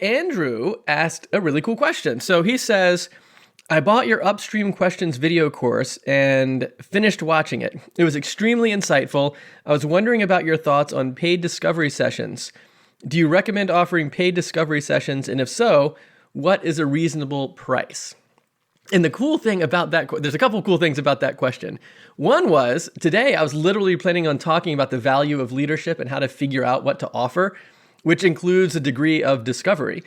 Andrew asked a really cool question. So he says, I bought your Upstream Questions video course and finished watching it. It was extremely insightful. I was wondering about your thoughts on paid discovery sessions. Do you recommend offering paid discovery sessions? And if so, what is a reasonable price? And the cool thing about that, there's a couple of cool things about that question. One was, today I was literally planning on talking about the value of leadership and how to figure out what to offer, which includes a degree of discovery.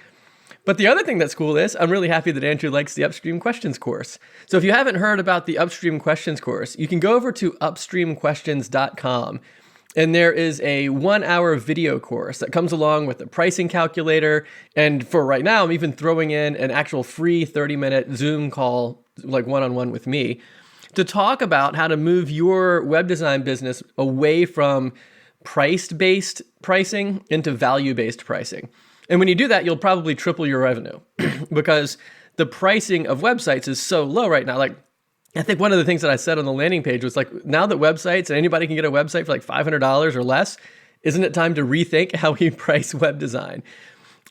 But the other thing that's cool is I'm really happy that Andrew likes the Upstream Questions course. So if you haven't heard about the Upstream Questions course, you can go over to upstreamquestions.com. And there is a 1-hour video course that comes along with a pricing calculator. And for right now, I'm even throwing in an actual free 30-minute Zoom call, like one-on-one with me, to talk about how to move your web design business away from price-based pricing into value-based pricing. And when you do that, you'll probably triple your revenue because the pricing of websites is so low right now. Like, I think one of the things that I said on the landing page was like, now that websites and anybody can get a website for like $500 or less, isn't it time to rethink how we price web design?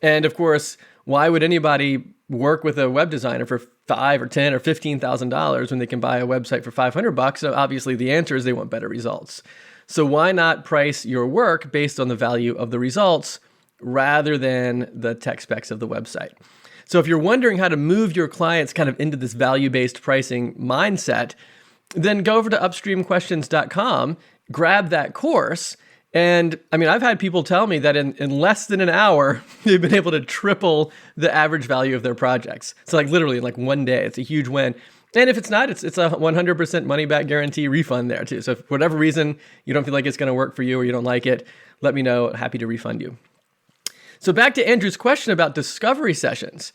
And of course, why would anybody work with a web designer for $5 or $10 or $15,000 when they can buy a website for $500? So obviously the answer is they want better results. So why not price your work based on the value of the results rather than the tech specs of the website? So if you're wondering how to move your clients kind of into this value-based pricing mindset, then go over to upstreamquestions.com, grab that course. And I mean, I've had people tell me that in less than an hour, they've been able to triple the average value of their projects. So like literally like one day, it's a huge win. And if it's not, it's a 100% money back guarantee refund there too. So if for whatever reason you don't feel like it's going to work for you or you don't like it, let me know. Happy to refund you. So back to Andrew's question about discovery sessions.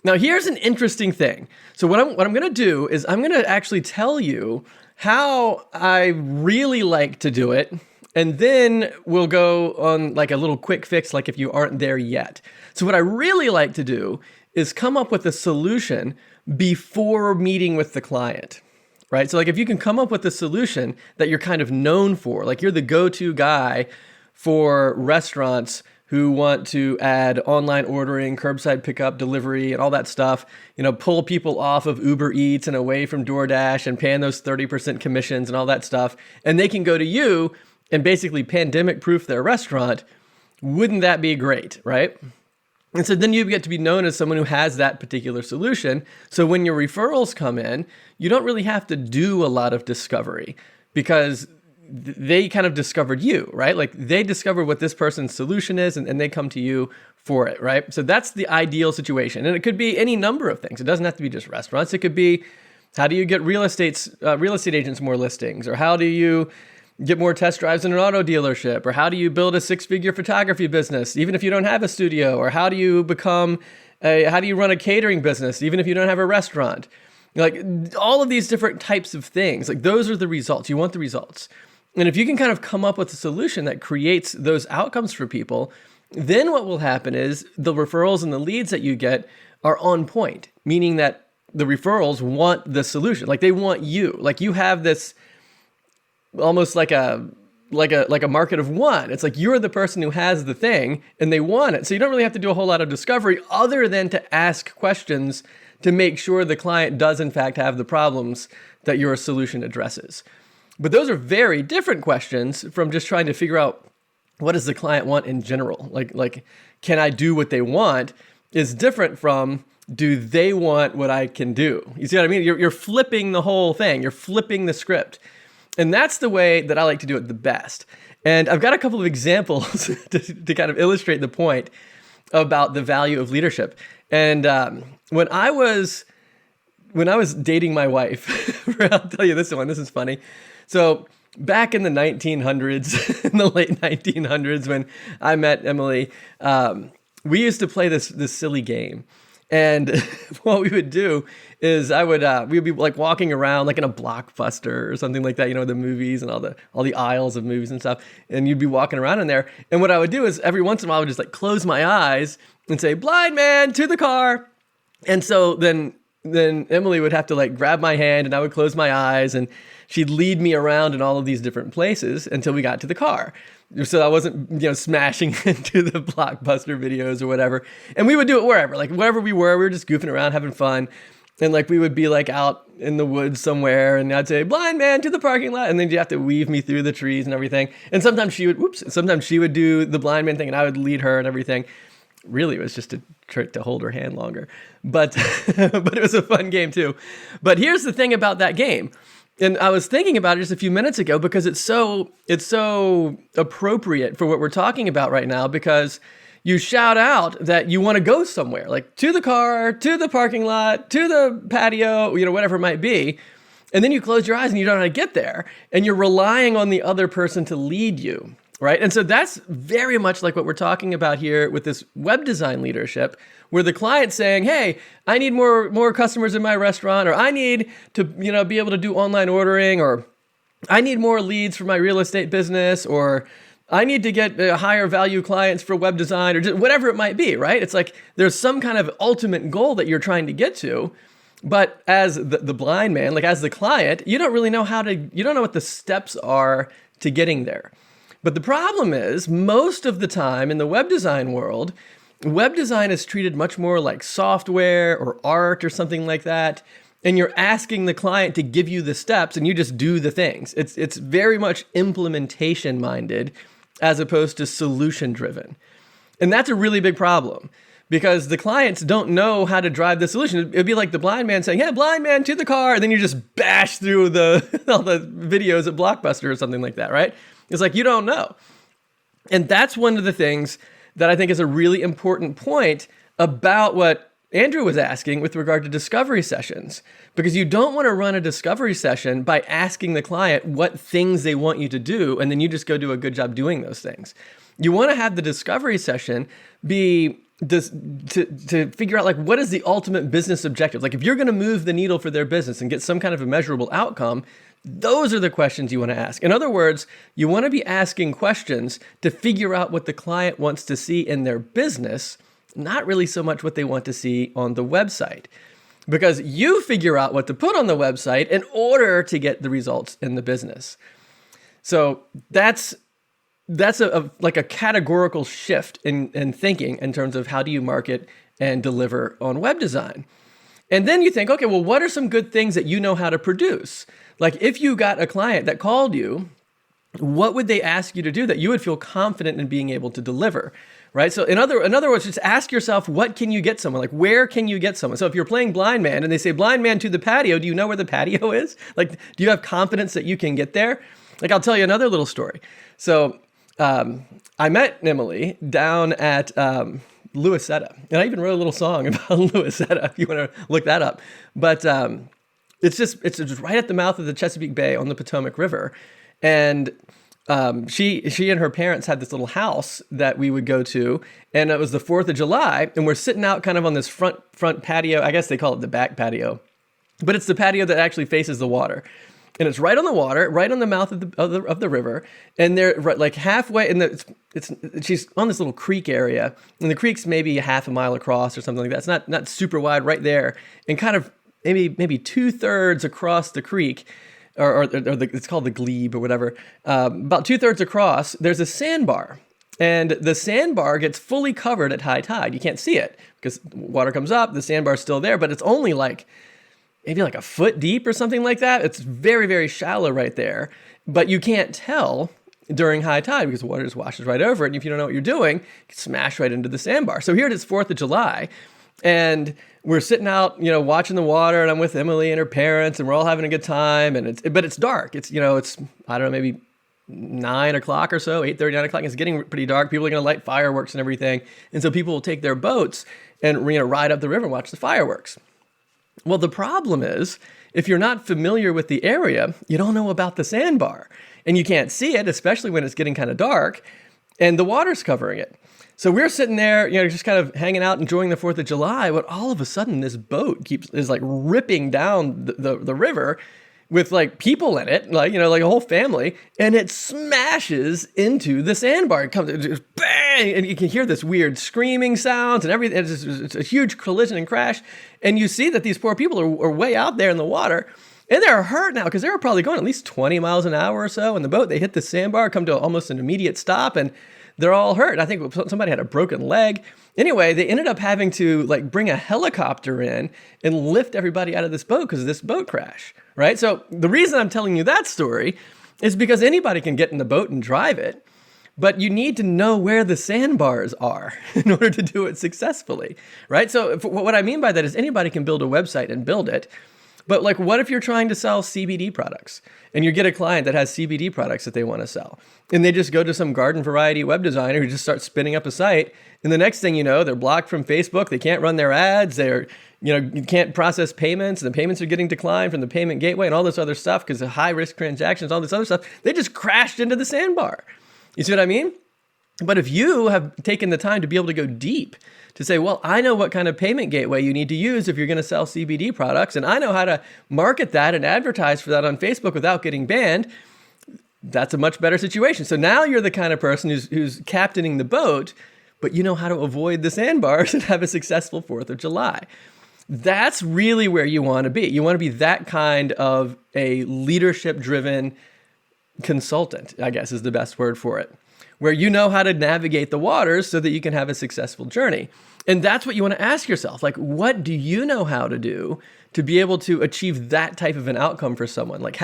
Now here's an interesting thing. So what I'm going to do is I'm going to actually tell you how I really like to do it. And then we'll go on like a little quick fix, like if you aren't there yet. So what I really like to do is come up with a solution before meeting with the client, right? So like if you can come up with a solution that you're kind of known for, like you're the go-to guy for restaurants who want to add online ordering, curbside pickup, delivery, and all that stuff, pull people off of Uber Eats and away from DoorDash and paying those 30% commissions and all that stuff. And they can go to you and basically pandemic-proof their restaurant. Wouldn't that be great, right? And so then you get to be known as someone who has that particular solution. So when your referrals come in, you don't really have to do a lot of discovery because they kind of discovered you, right? Like they discovered what this person's solution is and they come to you for it, right? So that's the ideal situation. And it could be any number of things. It doesn't have to be just restaurants. It could be, how do you get real estate agents more listings? Or how do you get more test drives in an auto dealership? Or how do you build a 6-figure photography business, even if you don't have a studio? Or how do you run a catering business, even if you don't have a restaurant? Like all of these different types of things, like those are the results. You want the results. And if you can kind of come up with a solution that creates those outcomes for people, then what will happen is the referrals and the leads that you get are on point, meaning that the referrals want the solution. Like they want you. Like you have this almost like a market of one. It's like you're the person who has the thing and they want it. So you don't really have to do a whole lot of discovery other than to ask questions to make sure the client does in fact have the problems that your solution addresses. But those are very different questions from just trying to figure out what does the client want in general. Like, can I do what they want is different from do they want what I can do? You see what I mean? You're flipping the whole thing. You're flipping the script. And that's the way that I like to do it the best. And I've got a couple of examples to kind of illustrate the point about the value of leadership. And when I was dating my wife, I'll tell you this one, this is funny. So back in the 1900s, in the late 1900s, when I met Emily, we used to play this silly game. And what we would do is we would be like walking around like in a Blockbuster or something like that, the movies and all the aisles of movies and stuff. And you'd be walking around in there. And what I would do is every once in a while I would just like close my eyes and say, "Blind man, to the car." And so then Emily would have to like grab my hand and I would close my eyes and she'd lead me around in all of these different places until we got to the car. so I wasn't, smashing into the Blockbuster videos or whatever. And we would do it wherever, like wherever we were just goofing around, having fun. And like we would be like out in the woods somewhere, and I'd say, "Blind man to the parking lot," and then you have to weave me through the trees and everything. And sometimes she would do the blind man thing, and I would lead her and everything. Really, it was just a trick to hold her hand longer, but but it was a fun game too. But here's the thing about that game, and I was thinking about it just a few minutes ago because it's so appropriate for what we're talking about right now, because you shout out that you want to go somewhere, like to the car, to the parking lot, to the patio, whatever it might be. And then you close your eyes and you don't know how to get there. And you're relying on the other person to lead you, right? And so that's very much like what we're talking about here with this web design leadership, where the client's saying, "Hey, I need more customers in my restaurant," or "I need to, be able to do online ordering," or "I need more leads for my real estate business," or "I need to get higher value clients for web design," or just whatever it might be, right? It's like there's some kind of ultimate goal that you're trying to get to. But as the blind man, like as the client, you don't really know you don't know what the steps are to getting there. But the problem is, most of the time in the web design world, web design is treated much more like software or art or something like that. And you're asking the client to give you the steps and you just do the things. It's very much implementation minded as opposed to solution driven. And that's a really big problem because the clients don't know how to drive the solution. It'd be like the blind man saying, "Hey, blind man to the car." And then you just bash through all the videos at Blockbuster or something like that, right? It's like, you don't know. And that's one of the things that I think is a really important point about what Andrew was asking with regard to discovery sessions, because you don't want to run a discovery session by asking the client what things they want you to do, and then you just go do a good job doing those things. You want to have the discovery session be to figure out, like, what is the ultimate business objective? Like, if you're going to move the needle for their business and get some kind of a measurable outcome, those are the questions you want to ask. In other words, you want to be asking questions to figure out what the client wants to see in their business, not really so much what they want to see on the website, because you figure out what to put on the website in order to get the results in the business. So that's like a categorical shift in thinking in terms of how do you market and deliver on web design. And then you think, okay, well, what are some good things that you know how to produce? Like if you got a client that called you, what would they ask you to do that you would feel confident in being able to deliver? Right. So in other words, just ask yourself, what can you get someone? Like, where can you get someone? So if you're playing blind man and they say blind man to the patio, do you know where the patio is? Like, do you have confidence that you can get there? Like, I'll tell you another little story. So I met Emily down at Louisetta, and I even wrote a little song about Louisetta if you want to look that up. But it's just right at the mouth of the Chesapeake Bay on the Potomac River. And she and her parents had this little house that we would go to, and it was the 4th of July, and we're sitting out kind of on this front patio. I guess they call it the back patio, but it's the patio that actually faces the water, and it's right on the water, right on the mouth of the river, and they're right, like halfway. And she's on this little creek area, and the creek's maybe half a mile across or something like that. It's not super wide, right there, and kind of maybe 2/3 across the creek. It's called the glebe or whatever. About 2/3 across, there's a sandbar, and the sandbar gets fully covered at high tide. You can't see it because water comes up, the sandbar's still there, but it's only maybe like a foot deep or something like that. It's very, very shallow right there, but you can't tell during high tide because the water just washes right over it. And if you don't know what you're doing, you can smash right into the sandbar. So here it is, 4th of July, and we're sitting out, watching the water, and I'm with Emily and her parents, and we're all having a good time. But it's dark. It's, I don't know, maybe 9 o'clock or so, 8:30, 9 o'clock. It's getting pretty dark. People are going to light fireworks and everything. And so people will take their boats and, ride up the river and watch the fireworks. Well, the problem is, if you're not familiar with the area, you don't know about the sandbar, and you can't see it, especially when it's getting kind of dark, and the water's covering it. So we're sitting there, just kind of hanging out, enjoying the 4th of July, but all of a sudden this boat is like ripping down the river with like people in it, like a whole family, and it smashes into the sandbar. It comes, it just bang, and you can hear this weird screaming sounds and everything. It's a huge collision and crash, and you see that these poor people are way out there in the water, And they're hurt now because they were probably going at least 20 miles an hour or so in the boat. They hit the sandbar, come to almost an immediate stop, and they're all hurt. I think somebody had a broken leg. Anyway, they ended up having to like bring a helicopter in and lift everybody out of this boat because of this boat crash, right? So the reason I'm telling you that story is because anybody can get in the boat and drive it, but you need to know where the sandbars are in order to do it successfully, right? So what I mean by that is anybody can build a website and build it. But like, what if you're trying to sell CBD products and you get a client that has CBD products that they want to sell, and they just go to some garden variety web designer who just starts spinning up a site, and the next thing you know, they're blocked from Facebook, they can't run their ads, you can't process payments, and the payments are getting declined from the payment gateway and all this other stuff because of high risk transactions, all this other stuff. They just crashed into the sandbar. You see what I mean? But if you have taken the time to be able to go deep, to say, well, I know what kind of payment gateway you need to use if you're going to sell CBD products, and I know how to market that and advertise for that on Facebook without getting banned, that's a much better situation. So now you're the kind of person who's captaining the boat, but you know how to avoid the sandbars and have a successful 4th of July. That's really where you want to be. You want to be that kind of a leadership-driven consultant, I guess is the best word for it, where you know how to navigate the waters so that you can have a successful journey. And that's what you want to ask yourself. Like, what do you know how to do to be able to achieve that type of an outcome for someone? Like,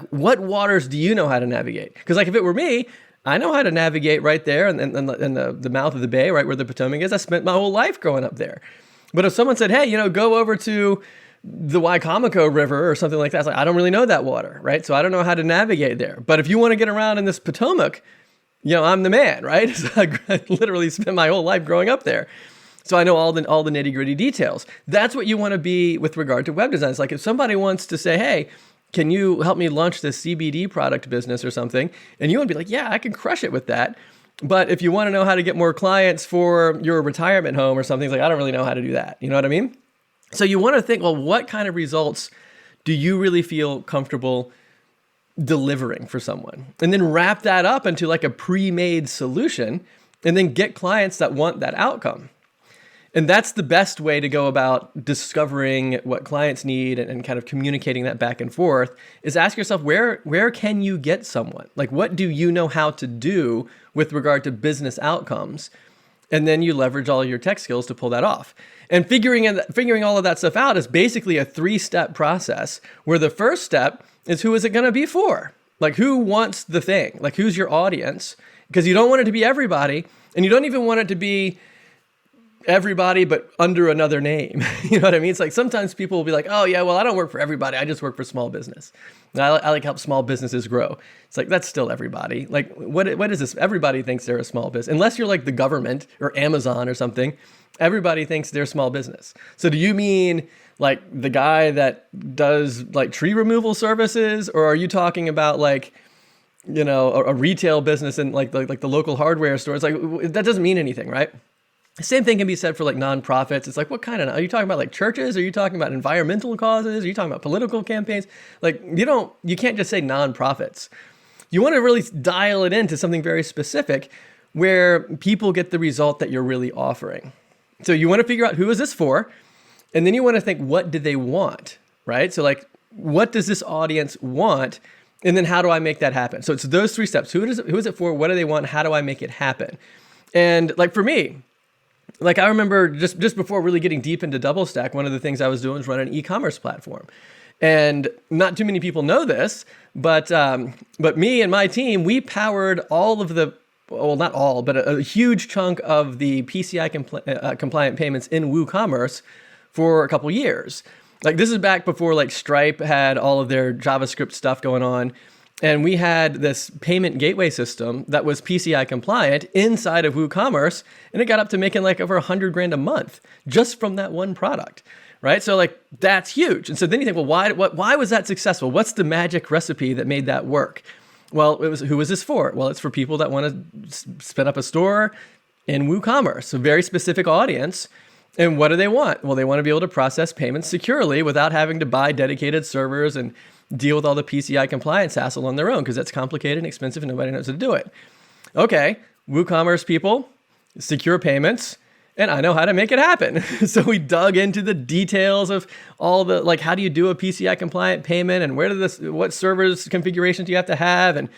what waters do you know how to navigate? Because like, if it were me, I know how to navigate right there in the mouth of the bay, right where the Potomac is. I spent my whole life growing up there. But if someone said, hey, go over to the Wicomico River or something like that, it's like, I don't really know that water, right? So I don't know how to navigate there. But if you want to get around in this Potomac, I'm the man, right? So I literally spent my whole life growing up there. So I know all the nitty gritty details. That's what you want to be with regard to web design. It's like if somebody wants to say, hey, can you help me launch this CBD product business or something? And you want to be like, yeah, I can crush it with that. But if you want to know how to get more clients for your retirement home or something, it's like, I don't really know how to do that. You know what I mean? So you want to think, well, what kind of results do you really feel comfortable delivering for someone? And then wrap that up into like a pre-made solution and then get clients that want that outcome. And that's the best way to go about discovering what clients need and kind of communicating that back and forth is ask yourself, where can you get someone? Like, what do you know how to do with regard to business outcomes? And then you leverage all your tech skills to pull that off. And figuring all of that stuff out is basically a 3-step process where the first step is who is it going to be for? Like, who wants the thing? Like, who's your audience? Because you don't want it to be everybody, and you don't even want it to be everybody but under another name. You know what I mean? It's like sometimes people will be like, oh yeah, well, I don't work for everybody, I just work for small business. And I like help small businesses grow. It's like, that's still everybody. Like, what is this? Everybody thinks they're a small business. Unless you're like the government or Amazon or something, everybody thinks they're a small business. So do you mean like the guy that does like tree removal services, or are you talking about like, a retail business and like the local hardware store? It's like, that doesn't mean anything, right? The same thing can be said for like nonprofits. It's like, what kind of, are you talking about like churches? Are you talking about environmental causes? Are you talking about political campaigns? Like, you can't just say nonprofits. You want to really dial it into something very specific where people get the result that you're really offering. So you want to figure out who is this for? And then you want to think, what do they want, right? So like, what does this audience want? And then how do I make that happen? So it's those 3 steps. Who is it for? What do they want? How do I make it happen? And like for me, like I remember just before really getting deep into DoubleStack, one of the things I was doing was run an e-commerce platform. And not too many people know this, but me and my team, we powered all of the, well, not all, but a huge chunk of the PCI compliant payments in WooCommerce for a couple years. Like this is back before like Stripe had all of their JavaScript stuff going on. And we had this payment gateway system that was PCI compliant inside of WooCommerce, and it got up to making like over $100,000 a month just from that one product, right? So like that's huge. And so then you think, well, why was that successful? What's the magic recipe that made that work? Well, who was this for? Well, it's for people that want to spin up a store in WooCommerce, so very specific audience. And what do they want? Well, they want to be able to process payments securely without having to buy dedicated servers and deal with all the PCI compliance hassle on their own, because that's complicated and expensive and nobody knows how to do it. Okay, WooCommerce people, secure payments. and I know how to make it happen. So we dug into the details of all the, like, how do you do a PCI compliant payment, and what servers configurations do you have to have? And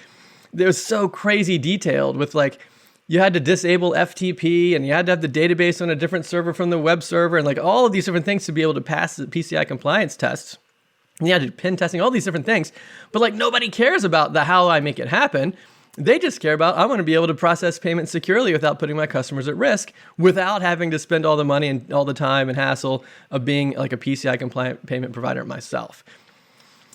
it was so crazy detailed with, like, you had to disable FTP, and you had to have the database on a different server from the web server, and like all of these different things to be able to pass the PCI compliance tests. And you had to do pen testing, all these different things. But like, nobody cares about the how I make it happen. They just care about, I want to be able to process payments securely without putting my customers at risk, without having to spend all the money and all the time and hassle of being like a PCI compliant payment provider myself.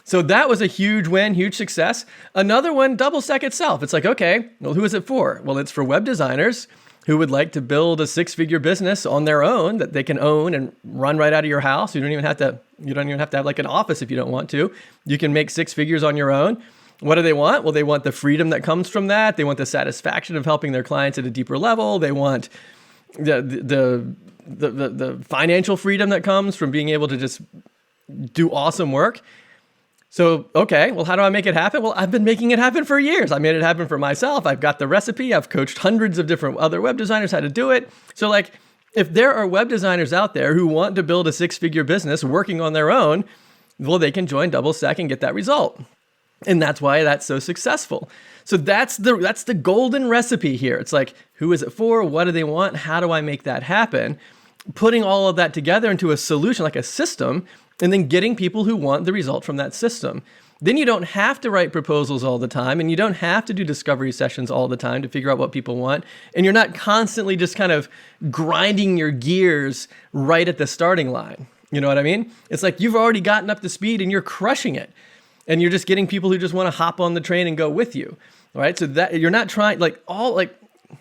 So that was a huge win, huge success. Another one, DoubleStack itself. It's like, okay, well, who is it for? Well, it's for web designers who would like to build a 6-figure business on their own that they can own and run right out of your house. You don't even have to have like an office if you don't want to. You can make 6 figures on your own. What do they want? Well, they want the freedom that comes from that. They want the satisfaction of helping their clients at a deeper level. They want the financial freedom that comes from being able to just do awesome work. So, okay, well, how do I make it happen? Well, I've been making it happen for years. I made it happen for myself. I've got the recipe. I've coached hundreds of different other web designers how to do it. So like, if there are web designers out there who want to build a 6-figure business working on their own, well, they can join DoubleStack and get that result. And that's why that's so successful. So that's the golden recipe here. It's like, who is it for? What do they want? How do I make that happen? Putting all of that together into a solution, like a system, and then getting people who want the result from that system. Then you don't have to write proposals all the time, and you don't have to do discovery sessions all the time to figure out what people want. And you're not constantly just kind of grinding your gears right at the starting line. You know what I mean? It's like you've already gotten up to speed and you're crushing it. And you're just getting people who just want to hop on the train and go with you, right? So that you're not trying,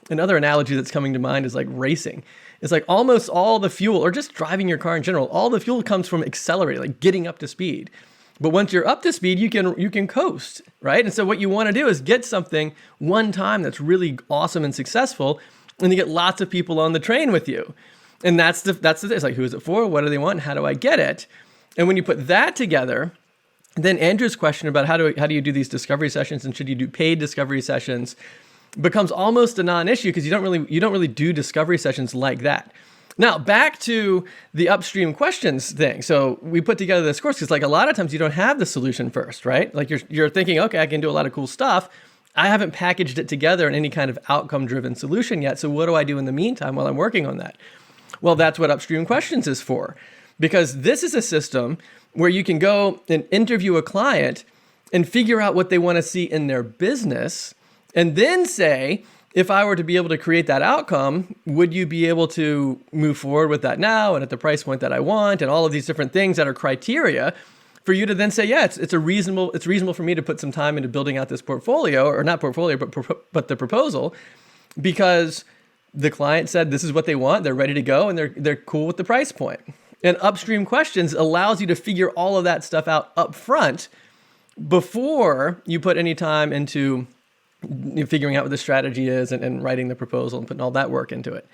another analogy that's coming to mind is like racing. It's like almost all the fuel, or just driving your car in general, all the fuel comes from accelerating, like getting up to speed. But once you're up to speed, you can coast, right? And so what you want to do is get something one time that's really awesome and successful, and you get lots of people on the train with you. And that's the thing. It's like, who is it for? What do they want? How do I get it? And when you put that together, then Andrew's question about how do you do these discovery sessions, and should you do paid discovery sessions, becomes almost a non-issue, because you don't really do discovery sessions like that. Now, back to the upstream questions thing. So we put together this course because, like, a lot of times you don't have the solution first, right? Like you're thinking, okay, I can do a lot of cool stuff. I haven't packaged it together in any kind of outcome-driven solution yet. So what do I do in the meantime while I'm working on that? Well, that's what upstream questions is for, because this is a system where you can go and interview a client and figure out what they want to see in their business, and then say, if I were to be able to create that outcome, would you be able to move forward with that now and at the price point that I want, and all of these different things that are criteria for you to then say, yeah, it's reasonable for me to put some time into building out this portfolio, or not portfolio, but the proposal, because the client said this is what they want, they're ready to go, and they're cool with the price point. And upstream questions allows you to figure all of that stuff out up front before you put any time into figuring out what the strategy is and writing the proposal and putting all that work into it.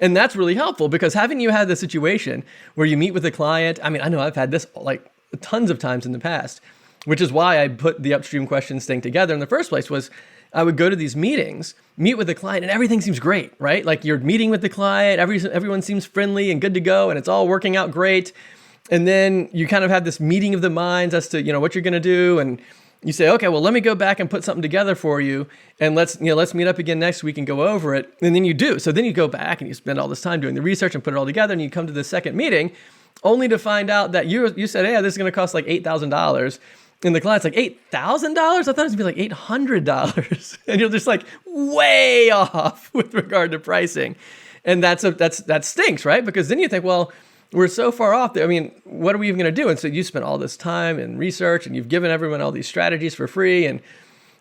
And that's really helpful, because having you had the situation where you meet with a client, I mean, I know I've had this like tons of times in the past, which is why I put the upstream questions thing together in the first place. Was I would go to these meetings, meet with the client, and everything seems great, right? Like you're meeting with the client, everyone seems friendly and good to go, and it's all working out great. And then you kind of have this meeting of the minds as to, what you're going to do. And you say, okay, well, let me go back and put something together for you, and let's meet up again next week and go over it. And then you do. So then you go back and you spend all this time doing the research and put it all together, and you come to the second meeting only to find out that you said, hey, this is going to cost like $8,000. And the client's like, $8,000? I thought it was going to be like $800. And you're just like way off with regard to pricing. And that stinks, right? Because then you think, well, we're so far off there. I mean, what are we even going to do? And so you spent all this time and research, and you've given everyone all these strategies for free, and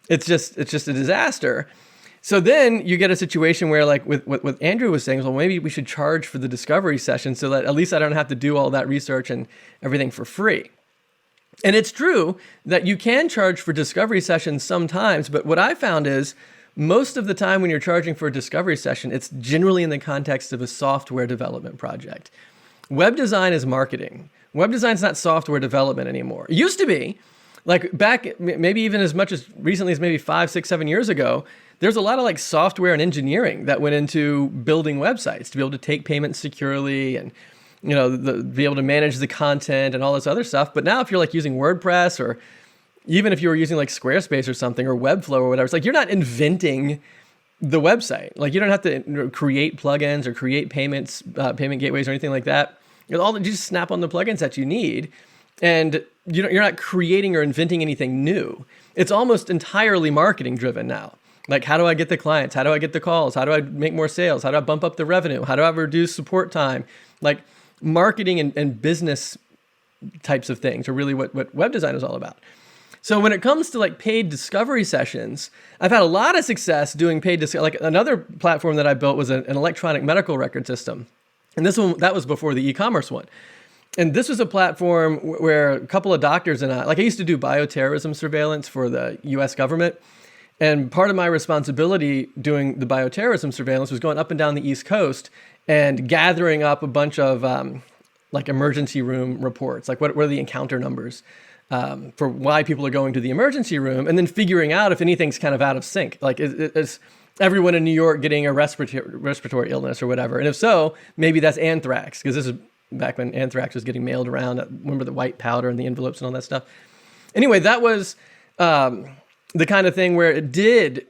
it's just a disaster. So then you get a situation where, like with what Andrew was saying, well, maybe we should charge for the discovery session so that at least I don't have to do all that research and everything for free. And it's true that you can charge for discovery sessions sometimes, but what I found is most of the time when you're charging for a discovery session, it's generally in the context of a software development project. Web design is marketing. Web design is not software development anymore. It used to be, Like back, maybe even as much as recently as maybe 5, 6, 7 years ago, there's a lot of like software and engineering that went into building websites to be able to take payments securely and, be able to manage the content and all this other stuff. But now if you're like using WordPress, or even if you were using like Squarespace or something, or Webflow or whatever, it's like you're not inventing the website. Like you don't have to create plugins or create payment gateways or anything like that. You just snap on the plugins that you need, and you're not creating or inventing anything new. It's almost entirely marketing driven now. Like, how do I get the clients? How do I get the calls? How do I make more sales? How do I bump up the revenue? How do I reduce support time? Like marketing and business types of things are really what web design is all about. So when it comes to like paid discovery sessions, I've had a lot of success doing paid discovery. Like another platform that I built was an electronic medical record system. And that was before the e-commerce one. And this was a platform where a couple of doctors and I used to do bioterrorism surveillance for the US government. And part of my responsibility doing the bioterrorism surveillance was going up and down the East Coast and gathering up a bunch of like emergency room reports. Like what are the encounter numbers for why people are going to the emergency room, and then figuring out if anything's kind of out of sync. Like is everyone in New York getting a respiratory illness or whatever? And if so, maybe that's anthrax, because this is back when anthrax was getting mailed around. Remember the white powder and the envelopes and all that stuff? Anyway, that was the kind of thing where it did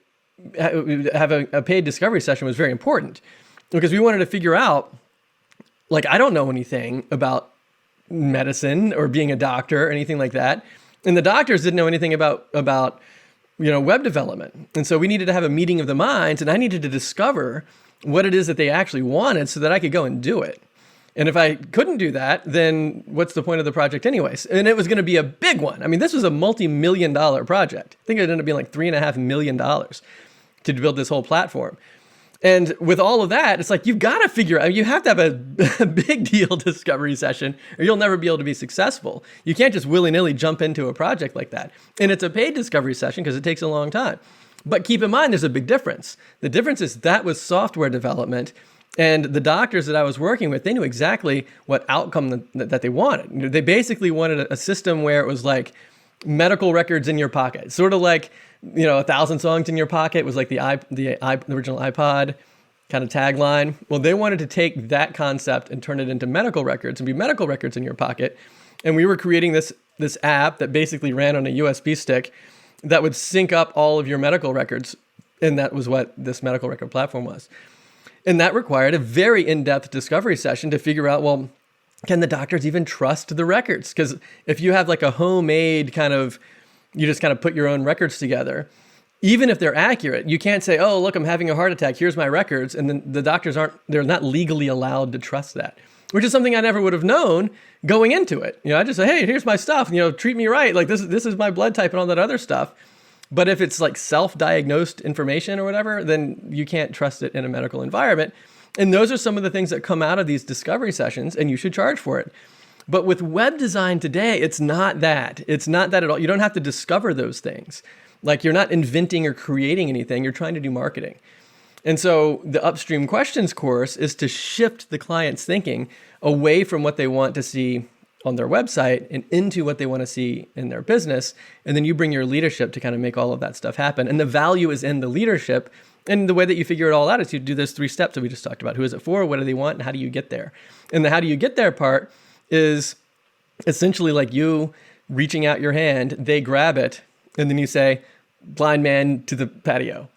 have a paid discovery session was very important, because we wanted to figure out, like, I don't know anything about medicine or being a doctor or anything like that. And the doctors didn't know anything about web development. And so we needed to have a meeting of the minds, and I needed to discover what it is that they actually wanted so that I could go and do it. And if I couldn't do that, then what's the point of the project anyways? And it was going to be a big one. I mean, this was a multi-million-dollar project. I think it ended up being like $3.5 million to build this whole platform. And with all of that, it's like, you've got to figure out, you have to have a big deal discovery session, or you'll never be able to be successful. You can't just willy-nilly jump into a project like that. And it's a paid discovery session because it takes a long time. But keep in mind, there's a big difference. The difference is that was software development. And the doctors that I was working with, they knew exactly what outcome that they wanted. They basically wanted a system where it was like medical records in your pocket, sort of like, 1,000 songs in your pocket was like the original iPod kind of tagline. Well, they wanted to take that concept and turn it into medical records and be medical records in your pocket. And we were creating this app that basically ran on a USB stick that would sync up all of your medical records. And that was what this medical record platform was. And that required a very in-depth discovery session to figure out, well, can the doctors even trust the records? Because if you have like a homemade you just kind of put your own records together, even if they're accurate, you can't say, oh, look, I'm having a heart attack, here's my records. And then the doctors they're not legally allowed to trust that, which is something I never would have known going into it. I just say, hey, here's my stuff, treat me right. Like this is my blood type and all that other stuff. But if it's like self-diagnosed information or whatever, then you can't trust it in a medical environment. And those are some of the things that come out of these discovery sessions, and you should charge for it. But with web design today, it's not that. It's not that at all. You don't have to discover those things. Like, you're not inventing or creating anything. You're trying to do marketing. And so the Upstream Questions course is to shift the client's thinking away from what they want to see on their website and into what they want to see in their business. And then you bring your leadership to kind of make all of that stuff happen. And the value is in the leadership. And the way that you figure it all out is you do those 3 steps that we just talked about. Who is it for? What do they want? And how do you get there? And the how do you get there part is essentially like you reaching out your hand, they grab it, and then you say, blind man to the patio.